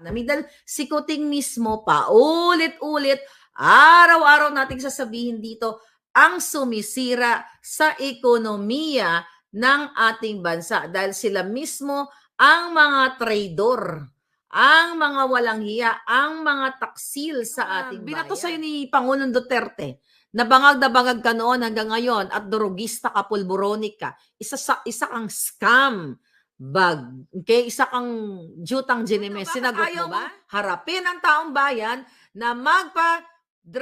Dahil si Kuting mismo paulit-ulit, araw-araw nating sasabihin dito, ang sumisira sa ekonomiya ng ating bansa dahil sila mismo ang mga traidor, ang mga walang hiya, ang mga taksil sa ating bayan. Binato sa'yo ni Pangulong Duterte, nabangag na bangag ka noon hanggang ngayon at durugista ka, pulburonik ka, isa kang scam bag. Okay, isa kang jutang Ginemes. Sinagot mo ba? Harapin ang taong bayan na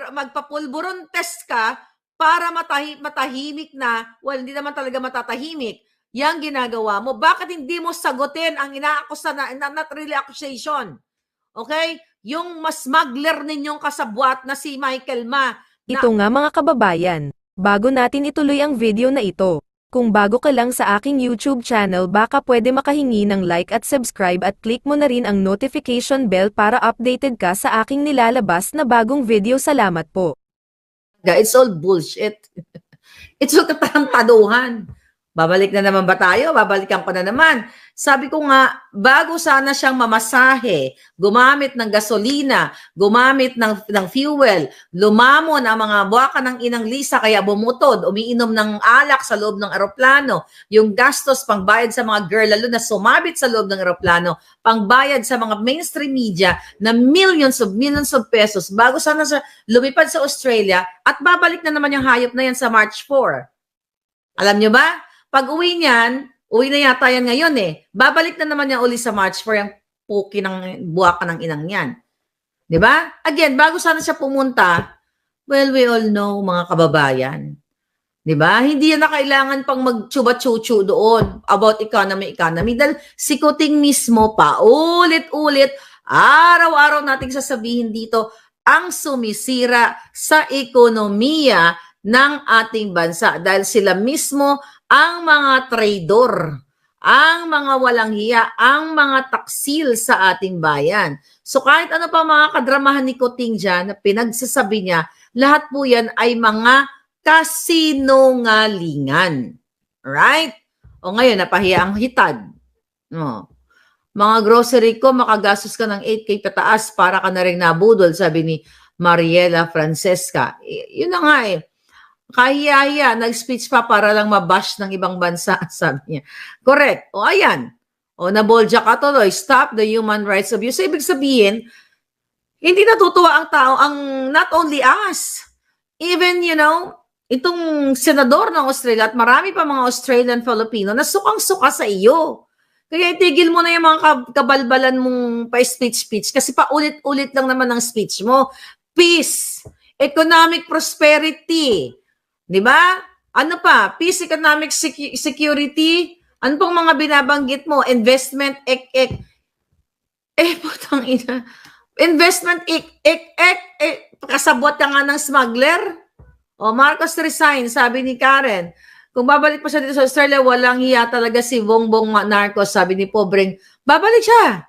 magpapulburon test ka para matahimik na, well, hindi naman talaga matatahimik. Yang ginagawa mo. Bakit hindi mo sagutin ang inaakusa na, not really accusation? Okay? Yung mas smuggler ninyong kasabwat na si Michael Ma. Ito nga mga kababayan, bago natin ituloy ang video na ito, kung bago ka lang sa aking YouTube channel baka pwede makahingi ng like at subscribe at click mo na rin ang notification bell para updated ka sa aking nilalabas na bagong video. Salamat po. It's all bullshit. It's all katarantaduhan. Babalik na naman ba tayo? Babalikan ko na naman. Sabi ko nga, bago sana siyang mamasahe, gumamit ng gasolina, gumamit ng fuel, lumamon ang mga buwaka ng inang Lisa kaya bumutod, umiinom ng alak sa loob ng eroplano, yung gastos pangbayad sa mga girl, lalo na sumabit sa loob ng eroplano, pangbayad sa mga mainstream media na millions of pesos, bago sana siya lumipad sa Australia at babalik na naman yung hayop na yan sa March 4. Alam nyo ba? Pag uwi niyan, uwi na yata yan ngayon eh. Babalik na naman niya uli sa March for yung puki ng buwaka ng inang yan. Di ba? Again, bago sana siya pumunta, well, we all know, mga kababayan. Di ba? Hindi yan na kailangan pang magtsuba-tsuchu doon about economy. Dahil si Kuting mismo paulit-ulit, araw-araw nating sasabihin dito, ang sumisira sa ekonomiya ng ating bansa. Dahil sila mismo ang mga traidor, ang mga walang hiya, ang mga taksil sa ating bayan. So kahit ano pa mga kadramahan ni Kuting dyan na pinagsasabi niya, lahat po yan ay mga kasinungalingan. Right? O ngayon, napahiya ang hitad. No. Mga grocery ko, makagastos ka ng 8K pataas para ka na rin nabudol, sabi ni Mariela Francesca. Yun na nga eh. Kahiya-hiya, nag-speech pa para lang mabash ng ibang bansa, sabi niya. Correct. O ayan. O nabolja ka tuloy, stop the human rights abuse. So, ibig sabihin, hindi natutuwa ang tao, not only us, even, itong senador ng Australia at marami pa mga Australian Filipino na sukang-suka sa iyo. Kaya itigil mo na yung mga kabalbalan mong pa-speech kasi paulit-ulit lang naman ang speech mo. Peace, economic prosperity, di ba? Ano pa? Peace, economic security. Ano pong mga binabanggit mo? Investment, putang ina. Investment, kasabot ka nga ng smuggler. O, Marcos resign, sabi ni Karen. Kung babalik pa siya dito sa Australia, walang hiya talaga si Bongbong Marcos, sabi ni Pobreng. Babalik siya.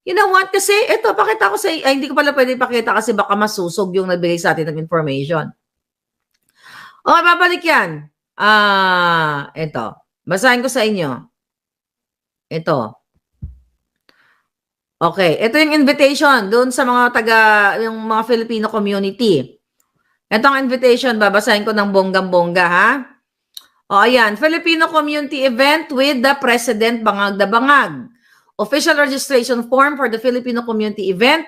You know what? Kasi, ito, pakita ko sa hindi ko pala pwede pakita kasi baka masusog yung nagbigay sa atin ng information. Okay, babalik yan. Ito. Basahin ko sa inyo. Ito. Okay, ito yung invitation doon sa mga yung mga Filipino community. Ito ang invitation, babasahin ko ng bonggang-bongga, ha? O, ayan. Filipino community event with the President, Bangag na Bangag. Official registration form for the Filipino community event.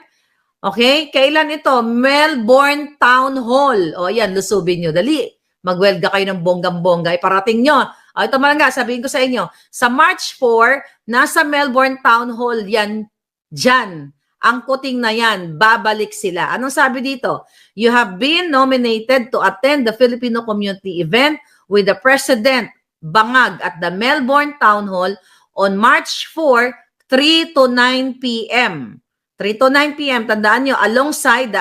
Okay? Kailan ito? Melbourne Town Hall. O, ayan, lusubin nyo. Dali. Magwelga kayo ng bonggang-bongga. Iparating nyo. O, ito malangga, sabihin ko sa inyo. Sa March 4, nasa Melbourne Town Hall yan, dyan. Ang Kuting na yan, babalik sila. Anong sabi dito? You have been nominated to attend the Filipino community event with the President Bangag at the Melbourne Town Hall on March 4, 3 to 9 p.m. 3 to 9 p.m. Tandaan nyo, alongside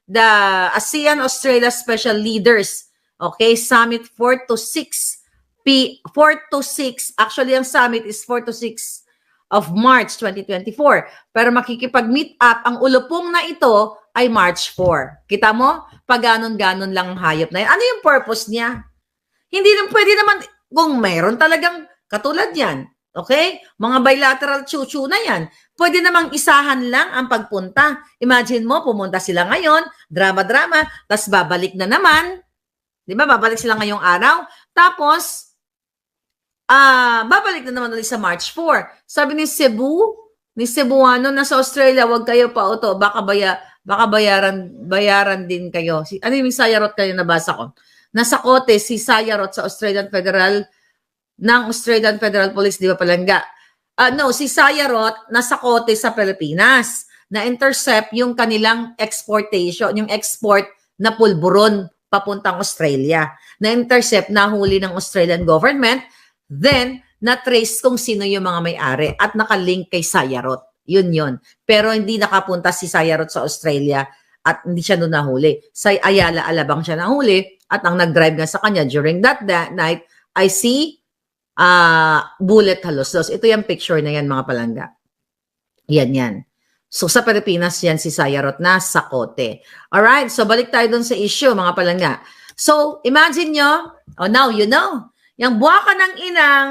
the ASEAN-Australia Special Leaders. Okay, Summit 4 to 6. Actually, ang summit is 4 to 6 of March 2024. Pero makikipag-meet up, ang ulupong na ito ay March 4. Kita mo? Pag-ganon-ganon lang ang hayop na yan. Ano yung purpose niya? Hindi naman pwede naman, kung mayroon talagang katulad yan, Okay? Mga bilateral chuchu na yan. Pwede namang isahan lang ang pagpunta. Imagine mo, pumunta sila ngayon, drama-drama, tapos babalik na naman. Di ba? Babalik sila ngayong araw. Tapos, babalik na naman ulit sa March 4. Sabi ni Cebuano, nasa Australia, wag kayo pa auto, baka bayaran din kayo. Ano yung Sayarot kayo nabasa ko? Nasa kote si Sayarot sa Australian Federal Police, di ba palangga? No, si Sayarot nasa kote sa Pilipinas na intercept yung kanilang exportation, yung export na pulburon papuntang Australia. Na intercept, nahuli ng Australian government, then na-trace kung sino yung mga may-ari at nakalink kay Sayarot. Yun. Pero hindi nakapunta si Sayarot sa Australia at hindi siya doon nahuli. Sa Ayala, Alabang siya nahuli at ang nag-drive nga sa kanya during that night ay si Bullet Halos. Ito yung picture na yan, mga palangga. Yan. So sa Pilipinas yan si Sayarot na sa kote. Alright, so balik tayo doon sa issue, mga palangga. So imagine nyo, now you know, yung buwaka ng inang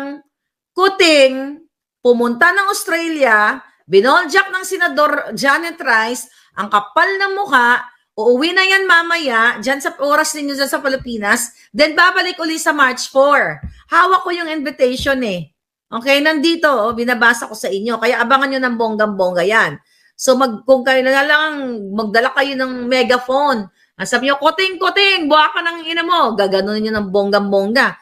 Kuting pumunta ng Australia, binoljak ng Senador Janet Rice, ang kapal ng mukha, uuwi na yan mamaya, dyan sa oras ninyo dyan sa Pilipinas, then babalik uli sa March 4. Hawak ko yung invitation eh. Okay, nandito, binabasa ko sa inyo. Kaya abangan nyo ng bonggang-bongga yan. So kung kayo na lang, magdala kayo ng megaphone. Sabi nyo, Kuting, buwaka ng ina mo. Gaganon nyo ng bonggang-bongga.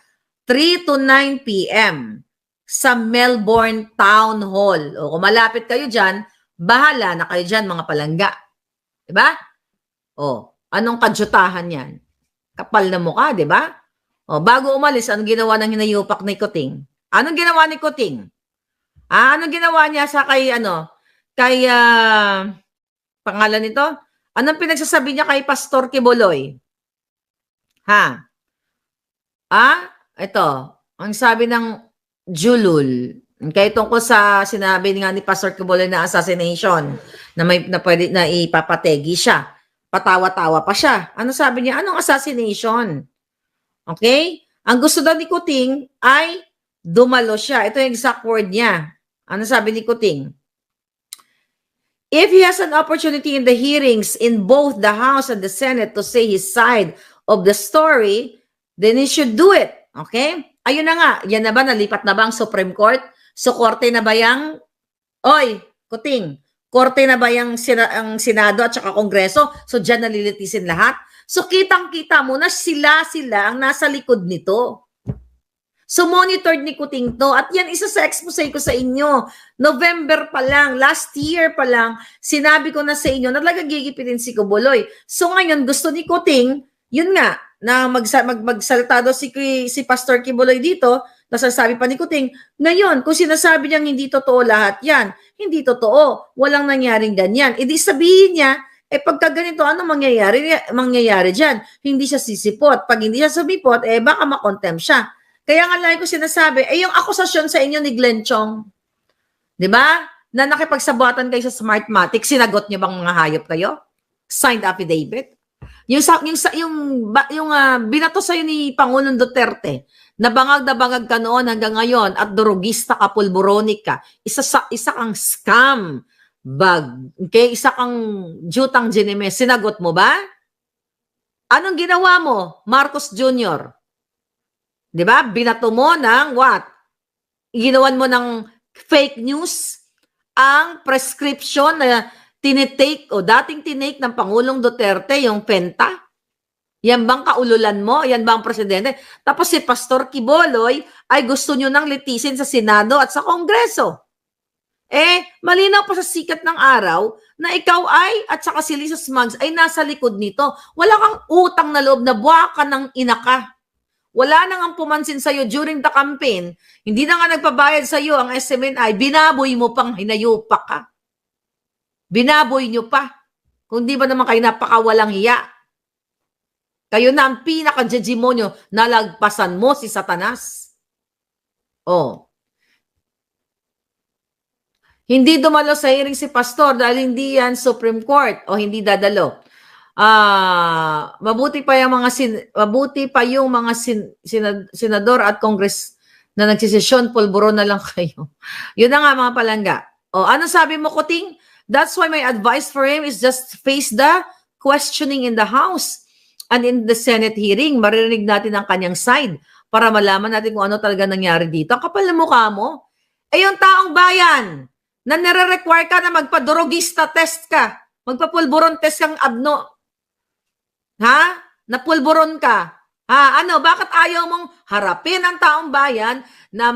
3 to 9 p.m. sa Melbourne Town Hall. O kung malapit kayo dyan, bahala na kayo dyan, mga palangga. Diba? O, anong kadyutahan yan? Kapal na mukha, diba? O, bago umalis, anong ginawa ng hinayupak ni Kuting? Anong ginawa ni Kuting? Anong ginawa niya sa kay pangalan nito? Anong pinagsasabi niya kay Pastor Kibuloy? Ito, ang sabi ng Julul, kaya tungkol sa sinabi nga ni Pastor Kibuloy na assassination, na pwede na ipapategi siya. Patawa-tawa pa siya. Ano sabi niya? Anong assassination? Okay? Ang gusto daw ni Kuting ay dumalo siya. Ito yung exact word niya. Ano sabi ni Kuting? If he has an opportunity in the hearings in both the House and the Senate to say his side of the story, then he should do it. Okay? Ayun na nga. Yan na ba? Nalipat na ba ang Supreme Court? So, korte na ba yung... Oy, Kuting, korte na ba yung ang Senado at saka Kongreso? So, dyan nalilitisin lahat? So, kitang-kita mo na sila ang nasa likod nito. So, monitored ni Kuting to. At yan, isa sa expose ko sa inyo. November pa lang, last year pa lang, sinabi ko na sa inyo na talagang gigipitin si Kibuloy. So, ngayon, gusto ni Kuting, yun nga, na magsalita daw si Pastor Kibuloy dito, nasasabi pa ni Kuting, ngayon, kung sinasabi niyang hindi totoo lahat yan, hindi totoo, walang nangyaring ganyan. E di sabihin niya, pagka ganito, ano mangyayari dyan? Hindi siya sisipot. Pag hindi siya sumipot, baka makontempt siya. Kaya nga lagi ko sinasabi, yung akusasyon sa inyo ni Glenn Chong, di ba? Na nakipagsabuatan kayo sa Smartmatic, sinagot niyo bang mga hayop kayo? Signed affidavit? Yung binato sa'yo ni Pangulong Duterte, nabangag ka noon hanggang ngayon at durugista ka, pulburonik ka, isa kang scam bag, okay? Isa kang jutang Ginemes, sinagot mo ba? Anong ginawa mo, Marcos Jr.? Diba? Binato mo ng what? Ginawan mo ng fake news ang prescription na tinitake o dating tinake ng Pangulong Duterte, yung Penta. Yan bang kaululan mo? Yan bang presidente? Tapos si Pastor Kibuloy ay gusto nyo nang litisin sa Senado at sa Kongreso. Malinaw pa sa sikat ng araw na ikaw ay, at saka si Lisa Smugs ay nasa likod nito. Wala kang utang na loob na buwaka ng ina ka. Wala nang ang pumansin sa'yo during the campaign. Hindi na nga nagpabayad sa'yo ang SMNI. Binaboy mo pang hinayupak ka. Binaboy nyo pa. Kung di ba naman kayo napakawalang hiya. Kayo na ang pinaka-demonyo, nalagpasan mo si Satanas. Hindi dumalo sa hearing si Pastor dahil hindi yan Supreme Court o hindi dadalo. Mabuti pa yung mga senador at na nagsisesyon, pulburon na lang kayo. Yun na nga mga palangga. O, ano sabi mo, Kuting? That's why my advice for him is just face the questioning in the House and in the Senate hearing. Maririnig natin ang kanyang side para malaman natin kung ano talaga nangyari dito. Ang kapal na mukha mo. Eh yung taong bayan na nire-require ka na magpa-drogista test ka, magpa-pulburon test kang abno. Ha? Napulburon ka. Ha? Ano? Bakit ayaw mong harapin ang taong bayan na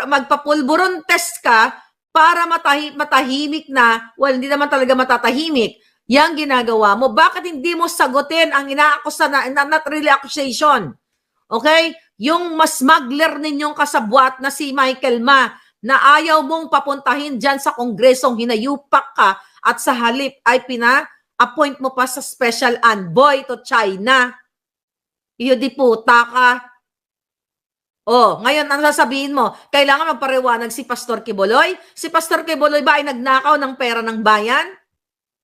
magpa-pulburon test ka para matahimik na, well, hindi naman talaga matatahimik, yang ginagawa mo? Bakit hindi mo sagutin ang inaakusa na, not really accusation? Okay? Yung mas smuggler ninyong kasabwat na si Michael Ma, na ayaw mong papuntahin dyan sa kongresong hinayupak ka at sa halip ay pina-appoint mo pa sa special envoy to China. Iyo di puta ka. Oh, ngayon ang sasabihin mo, kailangan magpariwanag si Pastor Quiboloy? Si Pastor Quiboloy ba ay nagnakaw ng pera ng bayan?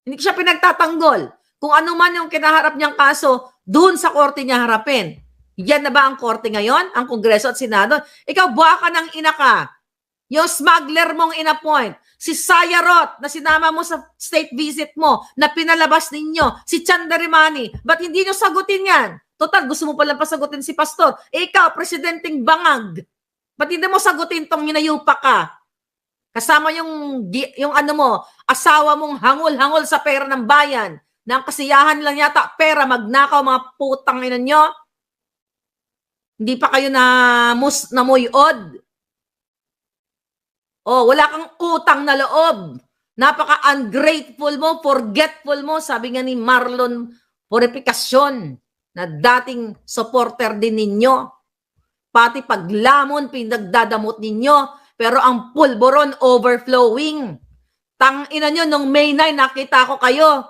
Hindi siya pinagtatanggol. Kung ano man yung kinaharap niyang kaso, doon sa korte niya harapin. Yan na ba ang korte ngayon? Ang Kongreso at Senado? Ikaw, buha ka ng ina ka. Yung smuggler mong inappoint. Si Sayarot na sinama mo sa state visit mo, na pinalabas ninyo. Si Chandarimani. Ba't hindi nyo sagutin yan? Total, gusto mo palang pasagutin si Pastor. Ikaw, presidenteng bangag. Ba't hindi mo sagutin tong hinayupa ka? Kasama yung ano mo, asawa mong hangol-hangol sa pera ng bayan. Na ang kasiyahan lang yata pera, magnakaw, mga putang ina nyo. Hindi pa kayo namuyod. Oh, wala kang utang na loob. Napaka-ungrateful mo, forgetful mo, sabi nga ni Marlon Purificacion, na dating supporter din ninyo. Pati paglamon, pinagdadamot ninyo. Pero ang pulboron overflowing. Tangina nyo, nung May 9, nakita ko kayo.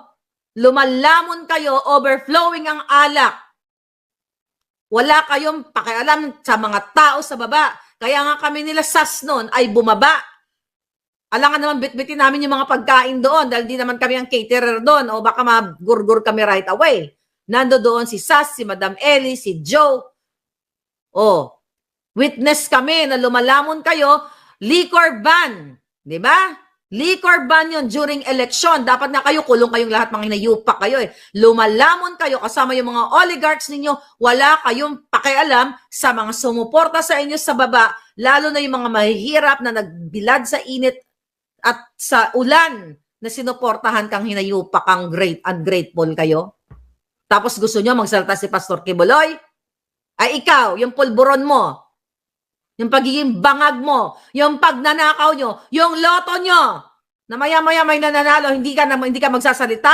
Lumalamon kayo, overflowing ang alak. Wala kayong pakialam sa mga tao sa baba. Kaya nga kami nila SAS noon ay bumaba. Alangan naman bitbitin namin yung mga pagkain doon dahil di naman kami ang caterer doon o baka magurgur kami right away. Nando doon si SAS, si Madam Ellie, si Joe. Oh, witness kami na lumalamon kayo, liquor ban. Di ba? Liquor ban yun during election. Dapat na kayo, kulong kayong lahat, mga hinayupak kayo eh. Lumalamon kayo kasama yung mga oligarchs ninyo, wala kayong pakialam sa mga sumuporta sa inyo sa baba, lalo na yung mga mahihirap na nagbilad sa init at sa ulan na sinuportahan kang hinayupak, kang ungrateful kayo. Tapos gusto nyo magsalita si Pastor Quiboloy? Ay ikaw, yung pulburon mo, yung pagiging bangag mo, yung pagnanakaw nyo, yung loto nyo, na maya-maya may nananalo, hindi ka magsasalita.